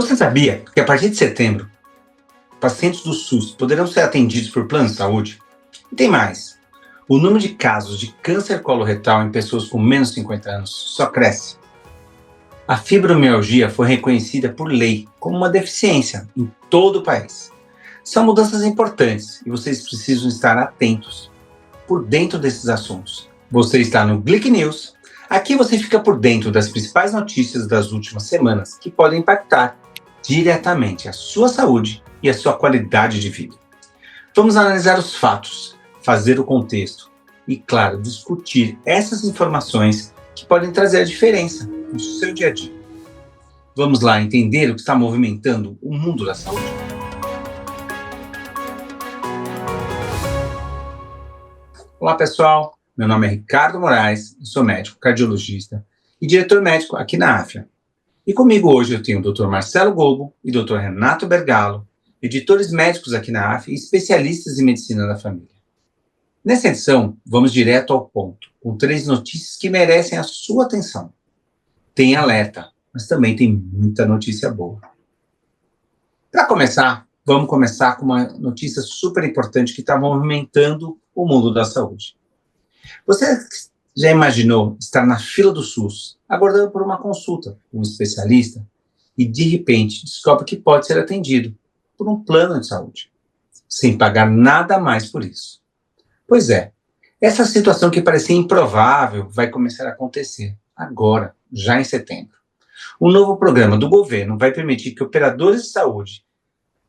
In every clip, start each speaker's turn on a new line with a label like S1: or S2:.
S1: Você sabia que a partir de setembro, pacientes do SUS poderão ser atendidos por plano de saúde? E tem mais. O número de casos de câncer coloretal em pessoas com menos de 50 anos só cresce. A fibromialgia foi reconhecida por lei como uma deficiência em todo o país. São mudanças importantes e vocês precisam estar atentos, por dentro desses assuntos. Você está no Glic News. Aqui você fica por dentro das principais notícias das últimas semanas que podem impactar diretamente a sua saúde e a sua qualidade de vida. Vamos analisar os fatos, fazer o contexto e, claro, discutir essas informações que podem trazer a diferença no seu dia a dia. Vamos lá entender o que está movimentando o mundo da saúde? Olá pessoal, meu nome é Ricardo Moraes, eu sou médico cardiologista e diretor médico aqui na AFIA. E comigo hoje eu tenho o Dr. Marcelo Golbo e o Dr. Renato Bergalo, editores médicos aqui na AFIA e especialistas em medicina da família. Nessa edição, vamos direto ao ponto, com 3 notícias que merecem a sua atenção. Tem alerta, mas também tem muita notícia boa. Para começar, vamos começar com uma notícia super importante que está movimentando o mundo da saúde. Você já imaginou estar na fila do SUS, aguardando por uma consulta com um especialista, e de repente descobre que pode ser atendido por um plano de saúde, sem pagar nada mais por isso? Pois é, essa situação que parecia improvável vai começar a acontecer agora, já em setembro. Um novo programa do governo vai permitir que operadores de saúde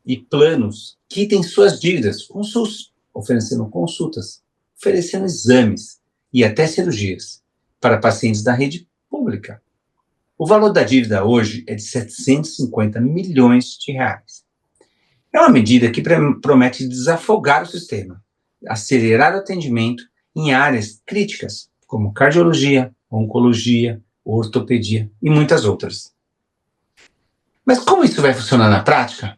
S1: e planos quitem suas dívidas com o SUS, oferecendo consultas, oferecendo exames e até cirurgias para pacientes da rede pública. O valor da dívida hoje é de 750 milhões de reais. É uma medida que promete desafogar o sistema, acelerar o atendimento em áreas críticas, como cardiologia, oncologia, ortopedia e muitas outras. Mas como isso vai funcionar na prática?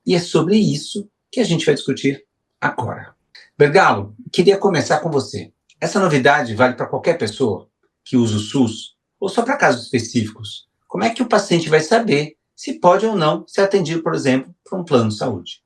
S1: E é sobre isso que a gente vai discutir agora. Bergalo, queria começar com você. Essa novidade vale para qualquer pessoa que usa o SUS ou só para casos específicos? Como é que o paciente vai saber se pode ou não ser atendido, por exemplo, por um plano de saúde?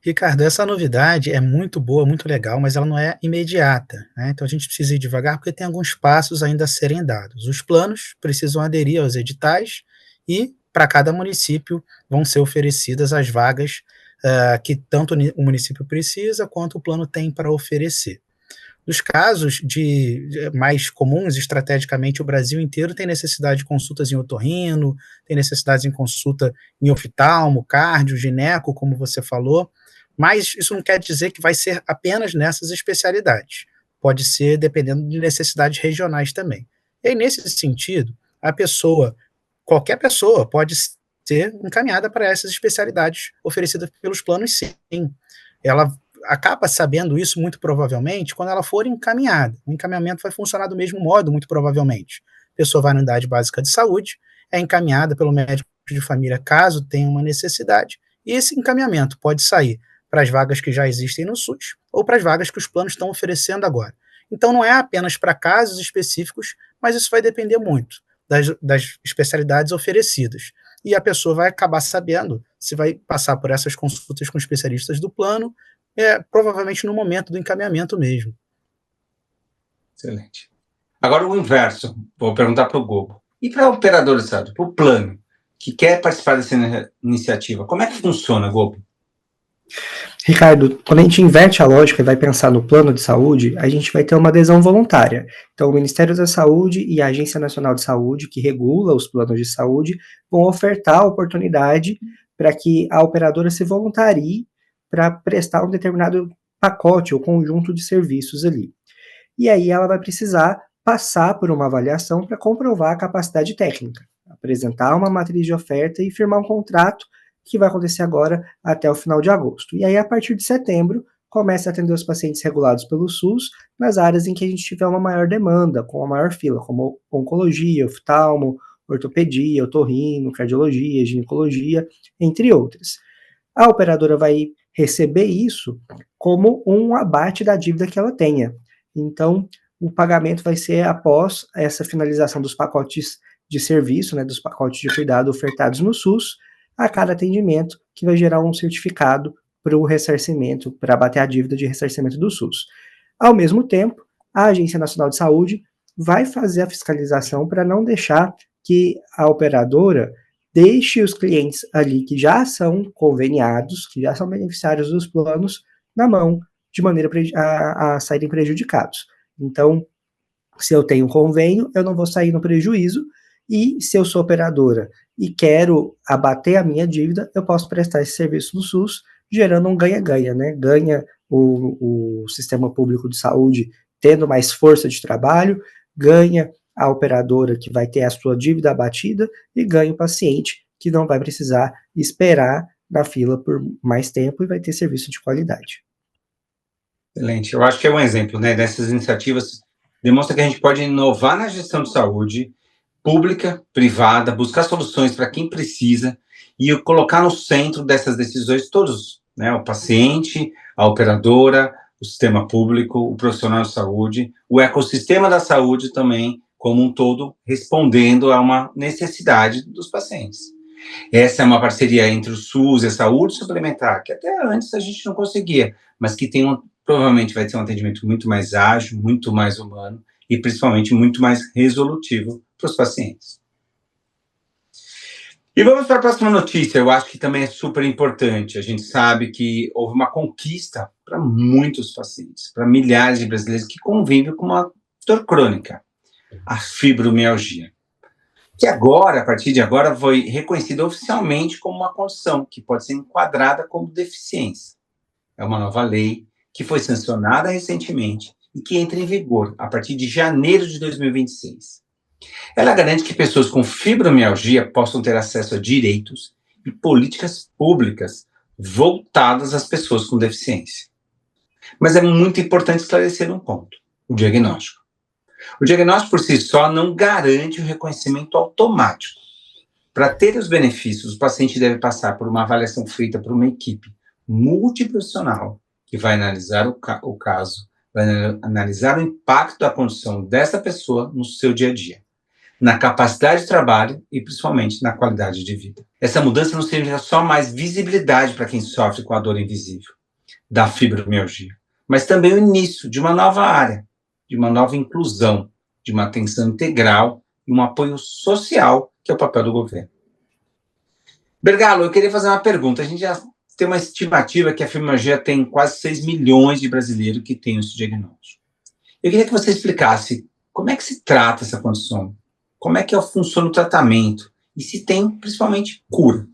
S2: Ricardo, essa novidade é muito boa, muito legal, mas ela não é imediata, né? Então a gente precisa ir devagar porque tem alguns passos ainda a serem dados. Os planos precisam aderir aos editais e para cada município vão ser oferecidas as vagas que tanto o município precisa quanto o plano tem para oferecer. Nos casos mais comuns, estrategicamente, o Brasil inteiro tem necessidade de consultas em otorrino, tem necessidades em consulta em oftalmo, cardio, gineco, como você falou, mas isso não quer dizer que vai ser apenas nessas especialidades. Pode ser dependendo de necessidades regionais também. E aí, nesse sentido, qualquer pessoa pode ser encaminhada para essas especialidades oferecidas pelos planos, sim. Ela acaba sabendo isso muito provavelmente quando ela for encaminhada. O encaminhamento vai funcionar do mesmo modo, muito provavelmente. A pessoa vai na unidade básica de saúde, é encaminhada pelo médico de família caso tenha uma necessidade, e esse encaminhamento pode sair para as vagas que já existem no SUS ou para as vagas que os planos estão oferecendo agora. Então não é apenas para casos específicos, mas isso vai depender muito das especialidades oferecidas. E a pessoa vai acabar sabendo se vai passar por essas consultas com especialistas do plano, provavelmente no momento do encaminhamento mesmo.
S1: Excelente. Agora o inverso, vou perguntar para o Gobo. E para o operador de saúde, para o plano, que quer participar dessa iniciativa, como é que funciona, Gobo?
S3: Ricardo, quando a gente inverte a lógica e vai pensar no plano de saúde, a gente vai ter uma adesão voluntária. Então, o Ministério da Saúde e a Agência Nacional de Saúde, que regula os planos de saúde, vão ofertar a oportunidade para que a operadora se voluntarie para prestar um determinado pacote ou conjunto de serviços ali. E aí ela vai precisar passar por uma avaliação para comprovar a capacidade técnica, apresentar uma matriz de oferta e firmar um contrato que vai acontecer agora até o final de agosto. E aí, a partir de setembro, começa a atender os pacientes regulados pelo SUS nas áreas em que a gente tiver uma maior demanda, com uma maior fila, como oncologia, oftalmo, ortopedia, otorrino, cardiologia, ginecologia, entre outras. A operadora vai receber isso como um abate da dívida que ela tenha. Então, o pagamento vai ser após essa finalização dos pacotes de serviço, né, dos pacotes de cuidado ofertados no SUS, a cada atendimento, que vai gerar um certificado para o ressarcimento, para abater a dívida de ressarcimento do SUS. Ao mesmo tempo, a Agência Nacional de Saúde vai fazer a fiscalização para não deixar que a operadora deixe os clientes ali que já são conveniados, que já são beneficiários dos planos, na mão, de maneira a saírem prejudicados. Então, se eu tenho um convênio, eu não vou sair no prejuízo, e se eu sou operadora e quero abater a minha dívida, eu posso prestar esse serviço no SUS, gerando um ganha-ganha, né? Ganha o sistema público de saúde tendo mais força de trabalho, ganha a operadora que vai ter a sua dívida abatida e ganha o paciente que não vai precisar esperar na fila por mais tempo e vai ter serviço de qualidade.
S1: Excelente. Eu acho que é um exemplo, né, dessas iniciativas, demonstra que a gente pode inovar na gestão de saúde, pública, privada, buscar soluções para quem precisa e colocar no centro dessas decisões todos, né, o paciente, a operadora, o sistema público, o profissional de saúde, o ecossistema da saúde também, como um todo, respondendo a uma necessidade dos pacientes. Essa é uma parceria entre o SUS e a saúde suplementar, que até antes a gente não conseguia, mas que provavelmente vai ter um atendimento muito mais ágil, muito mais humano e principalmente muito mais resolutivo para os pacientes. E vamos para a próxima notícia, eu acho que também é super importante. A gente sabe que houve uma conquista para muitos pacientes, para milhares de brasileiros que convivem com uma dor crônica, a fibromialgia, que agora, a partir de agora, foi reconhecida oficialmente como uma condição que pode ser enquadrada como deficiência. É uma nova lei que foi sancionada recentemente e que entra em vigor a partir de janeiro de 2026. Ela garante que pessoas com fibromialgia possam ter acesso a direitos e políticas públicas voltadas às pessoas com deficiência. Mas é muito importante esclarecer um ponto: o diagnóstico. O diagnóstico por si só não garante o reconhecimento automático. Para ter os benefícios, o paciente deve passar por uma avaliação feita por uma equipe multiprofissional que vai analisar o caso, vai analisar o impacto da condição dessa pessoa no seu dia a dia, na capacidade de trabalho e principalmente na qualidade de vida. Essa mudança não seria só mais visibilidade para quem sofre com a dor invisível da fibromialgia, mas também o início de uma nova área, de uma nova inclusão, de uma atenção integral e um apoio social, que é o papel do governo. Bergalo, eu queria fazer uma pergunta. A gente já tem uma estimativa que a fibromialgia tem quase 6 milhões de brasileiros que têm esse diagnóstico. Eu queria que você explicasse como é que se trata essa condição, como é que funciona o tratamento e se tem, principalmente, cura.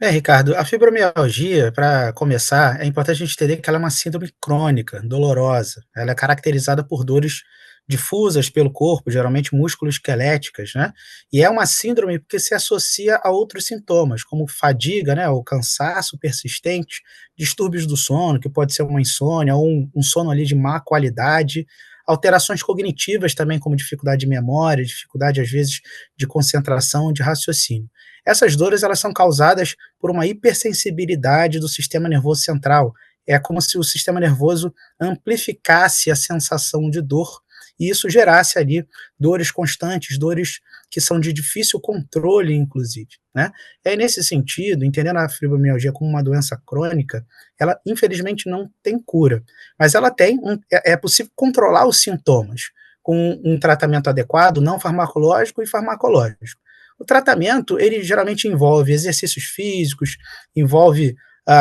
S2: Ricardo, a fibromialgia, para começar, é importante a gente entender que ela é uma síndrome crônica, dolorosa. Ela é caracterizada por dores difusas pelo corpo, geralmente músculo-esqueléticas, né? E é uma síndrome porque se associa a outros sintomas, como fadiga, né, ou cansaço persistente, distúrbios do sono, que pode ser uma insônia ou um sono ali de má qualidade, alterações cognitivas também, como dificuldade de memória, dificuldade, às vezes, de concentração, de raciocínio. Essas dores, elas são causadas por uma hipersensibilidade do sistema nervoso central. É como se o sistema nervoso amplificasse a sensação de dor e isso gerasse ali dores constantes, dores que são de difícil controle, inclusive, né? E aí, nesse sentido, entendendo a fibromialgia como uma doença crônica, ela, infelizmente, não tem cura, mas ela tem é possível controlar os sintomas com um tratamento adequado, não farmacológico e farmacológico. O tratamento, ele geralmente envolve exercícios físicos, envolve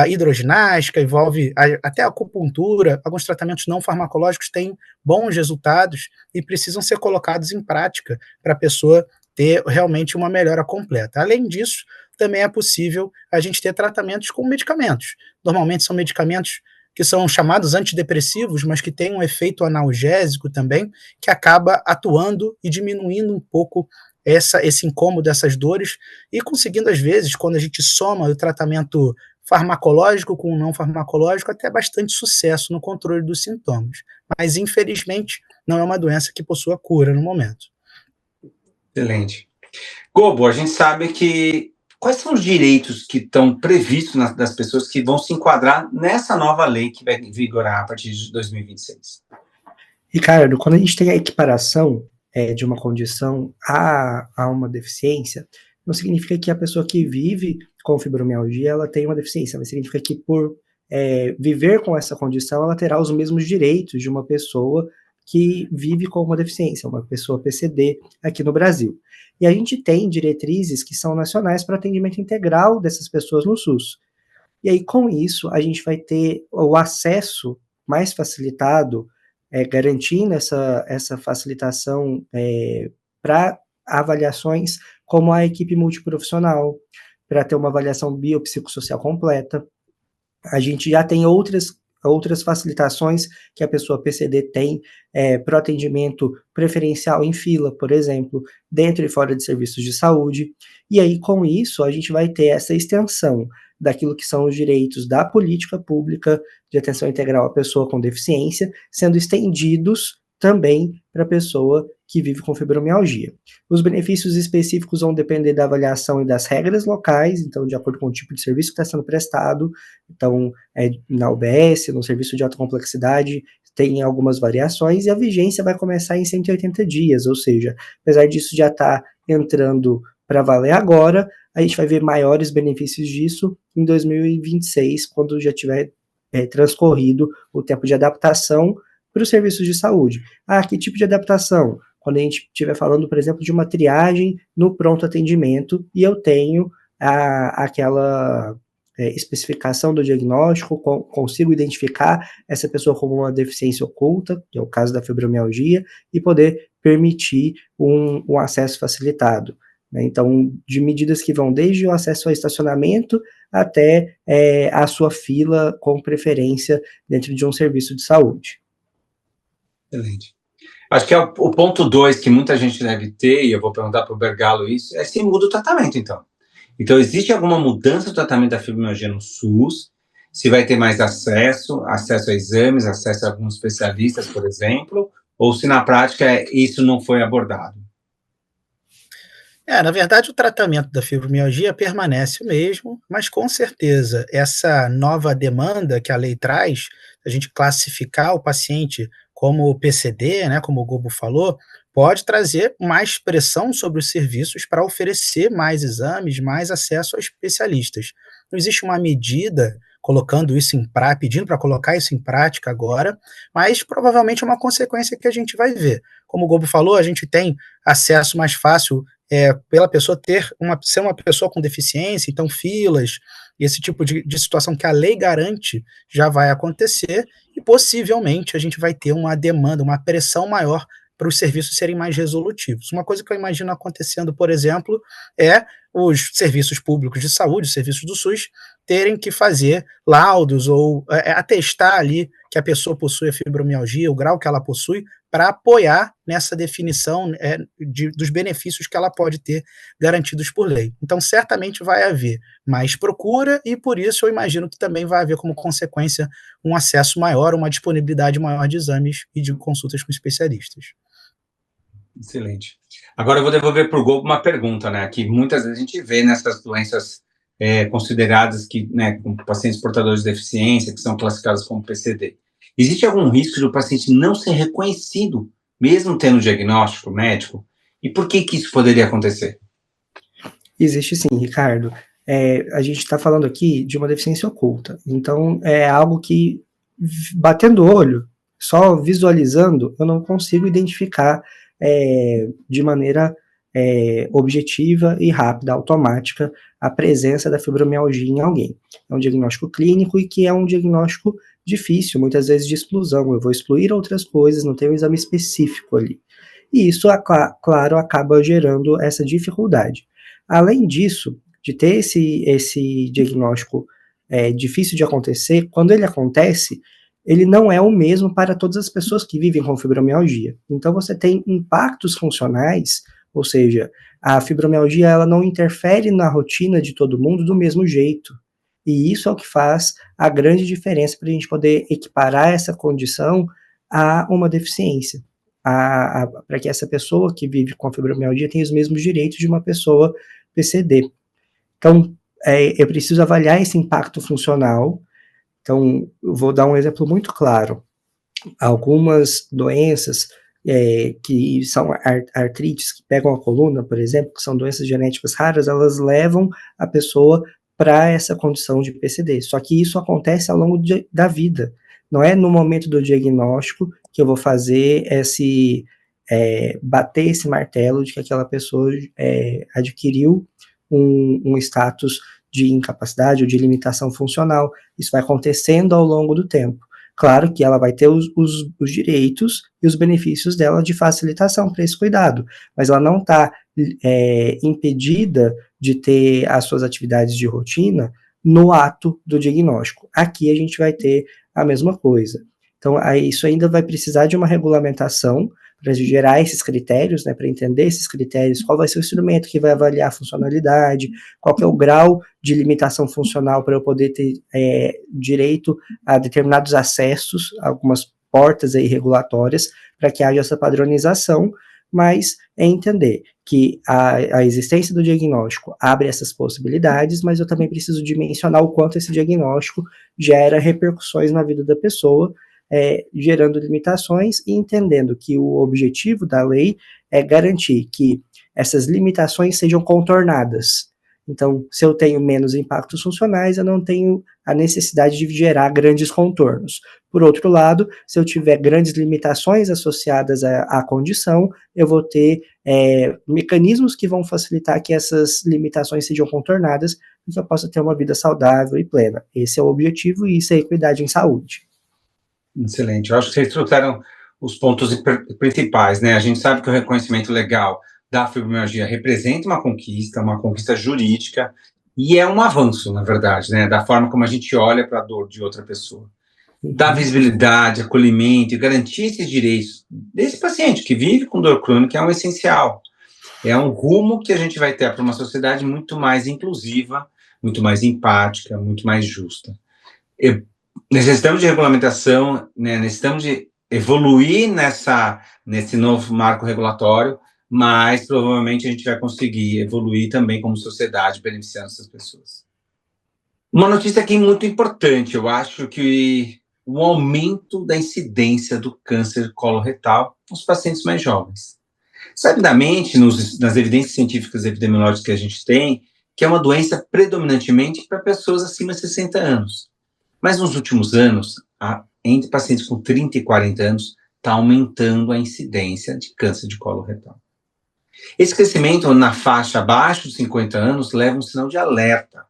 S2: hidroginástica, envolve até acupuntura. Alguns tratamentos não farmacológicos têm bons resultados e precisam ser colocados em prática para a pessoa ter realmente uma melhora completa. Além disso, também é possível a gente ter tratamentos com medicamentos. Normalmente são medicamentos que são chamados antidepressivos, mas que têm um efeito analgésico também, que acaba atuando e diminuindo um pouco esse incômodo, essas dores, e conseguindo, às vezes, quando a gente soma o tratamento farmacológico com o não farmacológico, até bastante sucesso no controle dos sintomas. Mas, infelizmente, não é uma doença que possua cura no momento.
S1: Excelente. Gobo, a gente sabe que quais são os direitos que estão previstos das pessoas que vão se enquadrar nessa nova lei que vai vigorar a partir de 2026?
S3: Ricardo, quando a gente tem a equiparação de uma condição a uma deficiência, não significa que a pessoa que vive com fibromialgia, ela tem uma deficiência, mas significa que por viver com essa condição, ela terá os mesmos direitos de uma pessoa que vive com uma deficiência, uma pessoa PCD aqui no Brasil. E a gente tem diretrizes que são nacionais para atendimento integral dessas pessoas no SUS. E aí, com isso, a gente vai ter o acesso mais facilitado, garantindo essa facilitação para avaliações como a equipe multiprofissional, para ter uma avaliação biopsicossocial completa. A gente já tem outras facilitações que a pessoa PCD tem para o atendimento preferencial em fila, por exemplo, dentro e fora de serviços de saúde. E aí, com isso, a gente vai ter essa extensão daquilo que são os direitos da política pública de atenção integral à pessoa com deficiência, sendo estendidos também para a pessoa que vive com fibromialgia. Os benefícios específicos vão depender da avaliação e das regras locais, então, de acordo com o tipo de serviço que está sendo prestado. Então, na UBS, no serviço de alta complexidade, tem algumas variações, e a vigência vai começar em 180 dias, ou seja, apesar disso já estar entrando para valer agora, a gente vai ver maiores benefícios disso em 2026, quando já tiver transcorrido o tempo de adaptação para os serviços de saúde. Que tipo de adaptação? Quando a gente estiver falando, por exemplo, de uma triagem no pronto atendimento, e eu tenho aquela especificação do diagnóstico, consigo identificar essa pessoa como uma deficiência oculta, que é o caso da fibromialgia, e poder permitir um acesso facilitado. Então, de medidas que vão desde o acesso ao estacionamento até a sua fila com preferência dentro de um serviço de saúde.
S1: Excelente. Acho que é o ponto 2 que muita gente deve ter, e eu vou perguntar para o Bergalo isso, se muda o tratamento, então. Então, existe alguma mudança do tratamento da fibromialgia no SUS? Se vai ter mais acesso a exames, acesso a alguns especialistas, por exemplo, ou se na prática isso não foi abordado?
S2: Na verdade, o tratamento da fibromialgia permanece o mesmo, mas com certeza essa nova demanda que a lei traz, a gente classificar o paciente como PCD, né, como o Gobo falou, pode trazer mais pressão sobre os serviços para oferecer mais exames, mais acesso a especialistas. Não existe uma medida colocando isso pedindo para colocar isso em prática agora, mas provavelmente é uma consequência que a gente vai ver. Como o Gobo falou, a gente tem acesso mais fácil pela pessoa ser uma pessoa com deficiência, então filas, esse tipo de situação que a lei garante já vai acontecer, e possivelmente a gente vai ter uma demanda, uma pressão maior para os serviços serem mais resolutivos. Uma coisa que eu imagino acontecendo, por exemplo, é os serviços públicos de saúde, os serviços do SUS, terem que fazer laudos ou atestar ali que a pessoa possui a fibromialgia, o grau que ela possui, para apoiar nessa definição dos benefícios que ela pode ter garantidos por lei. Então, certamente vai haver mais procura e, por isso, eu imagino que também vai haver como consequência um acesso maior, uma disponibilidade maior de exames e de consultas com especialistas.
S1: Excelente. Agora eu vou devolver para o Gobo uma pergunta, né, que muitas vezes a gente vê nessas doenças consideradas como pacientes portadores de deficiência, que são classificadas como PCD. Existe algum risco de o paciente não ser reconhecido, mesmo tendo diagnóstico médico? E por que isso poderia acontecer?
S3: Existe sim, Ricardo. A gente está falando aqui de uma deficiência oculta. Então, é algo que, batendo o olho, só visualizando, eu não consigo identificar de maneira objetiva e rápida, automática, a presença da fibromialgia em alguém. É um diagnóstico clínico e que é um diagnóstico difícil, muitas vezes de exclusão. Eu vou excluir outras coisas, não tem um exame específico ali. E isso, claro, acaba gerando essa dificuldade. Além disso, de ter esse diagnóstico difícil de acontecer, quando ele acontece, ele não é o mesmo para todas as pessoas que vivem com fibromialgia. Então, você tem impactos funcionais, ou seja, a fibromialgia ela não interfere na rotina de todo mundo do mesmo jeito. E isso é o que faz a grande diferença para a gente poder equiparar essa condição a uma deficiência, para que essa pessoa que vive com a fibromialgia tenha os mesmos direitos de uma pessoa PCD. Então, eu preciso avaliar esse impacto funcional. Então, eu vou dar um exemplo muito claro. Algumas doenças, que são artrites que pegam a coluna, por exemplo, que são doenças genéticas raras, elas levam a pessoa para essa condição de PCD. Só que isso acontece ao longo da vida. Não é no momento do diagnóstico que eu vou fazer bater esse martelo de que aquela pessoa adquiriu um status de incapacidade ou de limitação funcional. Isso vai acontecendo ao longo do tempo. Claro que ela vai ter os direitos e os benefícios dela de facilitação para esse cuidado, mas ela não está impedida de ter as suas atividades de rotina no ato do diagnóstico. Aqui a gente vai ter a mesma coisa. Então, isso ainda vai precisar de uma regulamentação para gerar esses critérios, né, para entender esses critérios, qual vai ser o instrumento que vai avaliar a funcionalidade, qual que é o grau de limitação funcional para eu poder ter direito a determinados acessos, algumas portas aí regulatórias, para que haja essa padronização, mas é entender que a existência do diagnóstico abre essas possibilidades, mas eu também preciso dimensionar o quanto esse diagnóstico gera repercussões na vida da pessoa, gerando limitações e entendendo que o objetivo da lei é garantir que essas limitações sejam contornadas. Então, se eu tenho menos impactos funcionais, eu não tenho a necessidade de gerar grandes contornos. Por outro lado, se eu tiver grandes limitações associadas à condição, eu vou ter mecanismos que vão facilitar que essas limitações sejam contornadas e que eu possa ter uma vida saudável e plena. Esse é o objetivo e isso é equidade em saúde.
S1: Excelente. Eu acho que vocês trouxeram os pontos principais, né? A gente sabe que o reconhecimento legal da fibromialgia representa uma conquista jurídica, e é um avanço, na verdade, né? Da forma como a gente olha para a dor de outra pessoa. Dar visibilidade, acolhimento e garantir esses direitos desse paciente que vive com dor crônica é um essencial. É um rumo que a gente vai ter para uma sociedade muito mais inclusiva, muito mais empática, muito mais justa. Necessitamos de regulamentação, né? Necessitamos de evoluir nesse novo marco regulatório, mas provavelmente a gente vai conseguir evoluir também como sociedade, beneficiando essas pessoas. Uma notícia aqui muito importante, eu acho que o aumento da incidência do câncer coloretal nos pacientes mais jovens. Sabidamente, nas evidências científicas e epidemiológicas que a gente tem, que é uma doença predominantemente para pessoas acima de 60 anos. Mas nos últimos anos, entre pacientes com 30 e 40 anos, está aumentando a incidência de câncer de colo retal. Esse crescimento na faixa abaixo de 50 anos leva um sinal de alerta.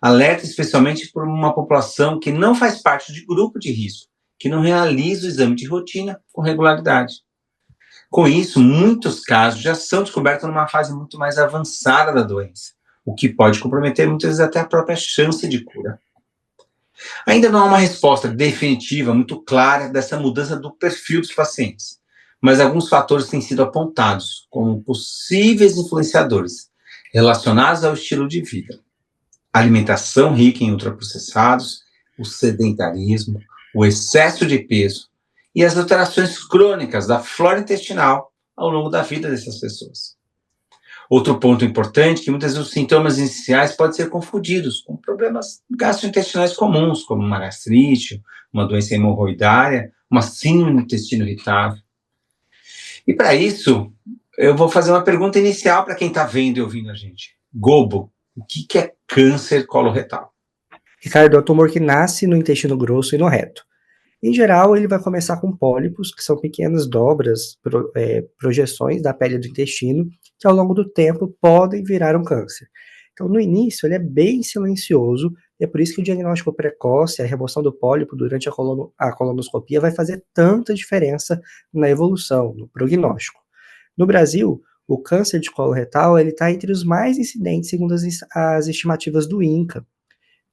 S1: Alerta especialmente por uma população que não faz parte de grupo de risco, que não realiza o exame de rotina com regularidade. Com isso, muitos casos já são descobertos numa fase muito mais avançada da doença, o que pode comprometer muitas vezes até a própria chance de cura. Ainda não há uma resposta definitiva, muito clara, dessa mudança do perfil dos pacientes, mas alguns fatores têm sido apontados como possíveis influenciadores relacionados ao estilo de vida. Alimentação rica em ultraprocessados, o sedentarismo, o excesso de peso e as alterações crônicas da flora intestinal ao longo da vida dessas pessoas. Outro ponto importante é que muitas vezes os sintomas iniciais podem ser confundidos com problemas gastrointestinais comuns, como uma gastrite, uma doença hemorroidária, uma síndrome do intestino irritável. E para isso, eu vou fazer uma pergunta inicial para quem está vendo e ouvindo a gente. Gobo, o que é câncer coloretal?
S3: Ricardo, é um tumor que nasce no intestino grosso e no reto. Em geral, ele vai começar com pólipos, que são pequenas dobras, projeções da pele do intestino, que ao longo do tempo podem virar um câncer. Então, no início, ele é bem silencioso, e é por isso que o diagnóstico precoce, a remoção do pólipo durante a colonoscopia, vai fazer tanta diferença na evolução, no prognóstico. No Brasil, o câncer de colo retal está entre os mais incidentes, segundo as estimativas do INCA,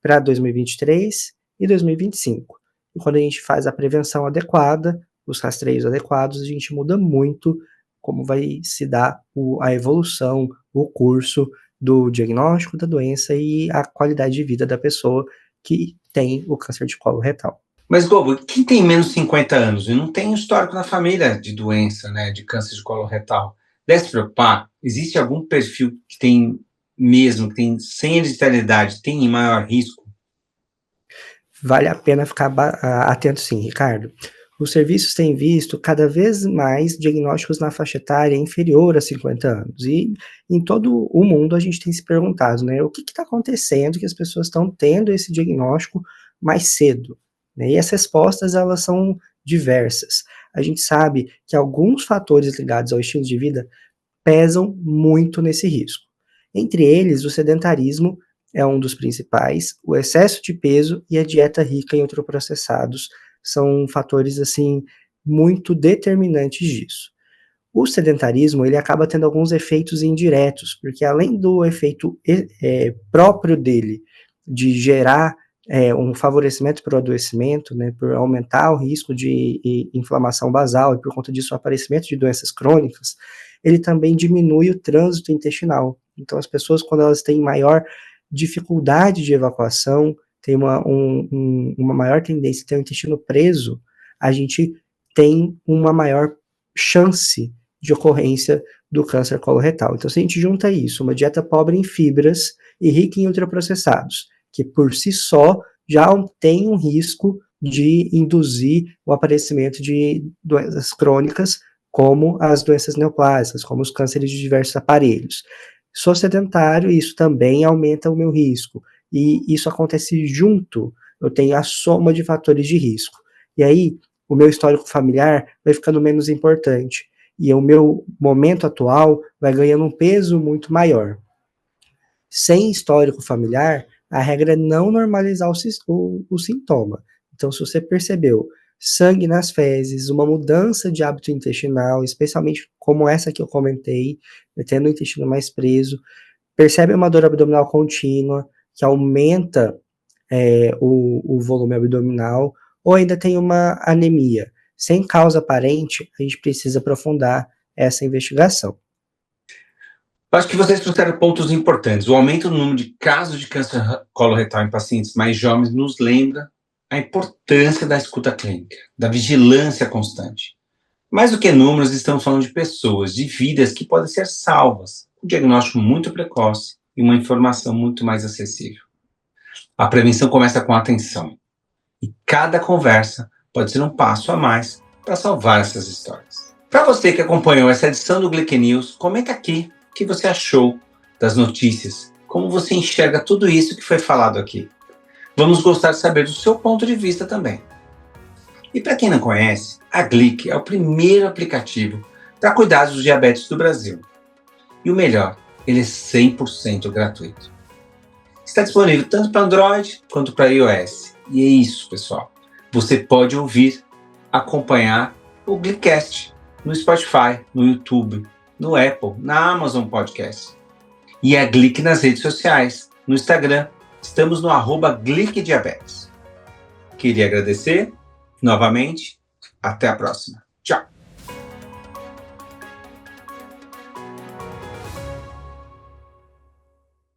S3: para 2023 e 2025. E quando a gente faz a prevenção adequada, os rastreios adequados, a gente muda muito como vai se dar a evolução, o curso do diagnóstico da doença e a qualidade de vida da pessoa que tem o câncer de colo retal.
S1: Mas, Gobo, quem tem menos de 50 anos e não tem histórico na família de doença, né, de câncer de colo retal, deve se preocupar? Existe algum perfil que tem sem hereditariedade, tem maior risco?
S3: Vale a pena ficar atento sim, Ricardo. os serviços têm visto cada vez mais diagnósticos na faixa etária inferior a 50 anos. E em todo o mundo a gente tem se perguntado, né, o que está acontecendo que as pessoas estão tendo esse diagnóstico mais cedo? Né? E as respostas, elas são diversas. A gente sabe que alguns fatores ligados ao estilo de vida pesam muito nesse risco. Entre eles, o sedentarismo é um dos principais, o excesso de peso e a dieta rica em ultraprocessados são fatores, assim, muito determinantes disso. O sedentarismo, ele acaba tendo alguns efeitos indiretos, porque além do efeito próprio dele, de gerar um favorecimento para o adoecimento, né, por aumentar o risco de inflamação basal e por conta disso o aparecimento de doenças crônicas, ele também diminui o trânsito intestinal. Então as pessoas, quando elas têm maior dificuldade de evacuação, tem uma maior tendência a ter o intestino preso, a gente tem uma maior chance de ocorrência do câncer coloretal. Então, se a gente junta isso, uma dieta pobre em fibras e rica em ultraprocessados, que por si só já tem um risco de induzir o aparecimento de doenças crônicas, como as doenças neoplásicas, como os cânceres de diversos aparelhos. Sou sedentário e isso também aumenta o meu risco. E isso acontece junto, eu tenho a soma de fatores de risco. E aí, o meu histórico familiar vai ficando menos importante. E o meu momento atual vai ganhando um peso muito maior. Sem histórico familiar, a regra é não normalizar o sintoma. Então, se você percebeu sangue nas fezes, uma mudança de hábito intestinal, especialmente como essa que eu comentei, tendo o intestino mais preso, percebe uma dor abdominal contínua, que aumenta o volume abdominal, ou ainda tem uma anemia. Sem causa aparente, a gente precisa aprofundar essa investigação.
S1: Acho que vocês trouxeram pontos importantes. O aumento no número de casos de câncer coloretal em pacientes mais jovens nos lembra a importância da escuta clínica, da vigilância constante. Mais do que números, estamos falando de pessoas, de vidas que podem ser salvas, com um diagnóstico muito precoce e uma informação muito mais acessível. A prevenção começa com a atenção, e cada conversa pode ser um passo a mais para salvar essas histórias. Para você que acompanhou essa edição do Glic News, comenta aqui o que você achou das notícias, como você enxerga tudo isso que foi falado aqui. Vamos gostar de saber do seu ponto de vista também. E para quem não conhece, a Glic é o primeiro aplicativo para cuidar dos diabetes do Brasil. E o melhor, ele é 100% gratuito. Está disponível tanto para Android quanto para iOS. E é isso, pessoal. Você pode ouvir, acompanhar o Glicast no Spotify, no YouTube, no Apple, na Amazon Podcast. E a Glic nas redes sociais. No Instagram, estamos no @GlicDiabetes. Queria agradecer novamente. Até a próxima. Tchau!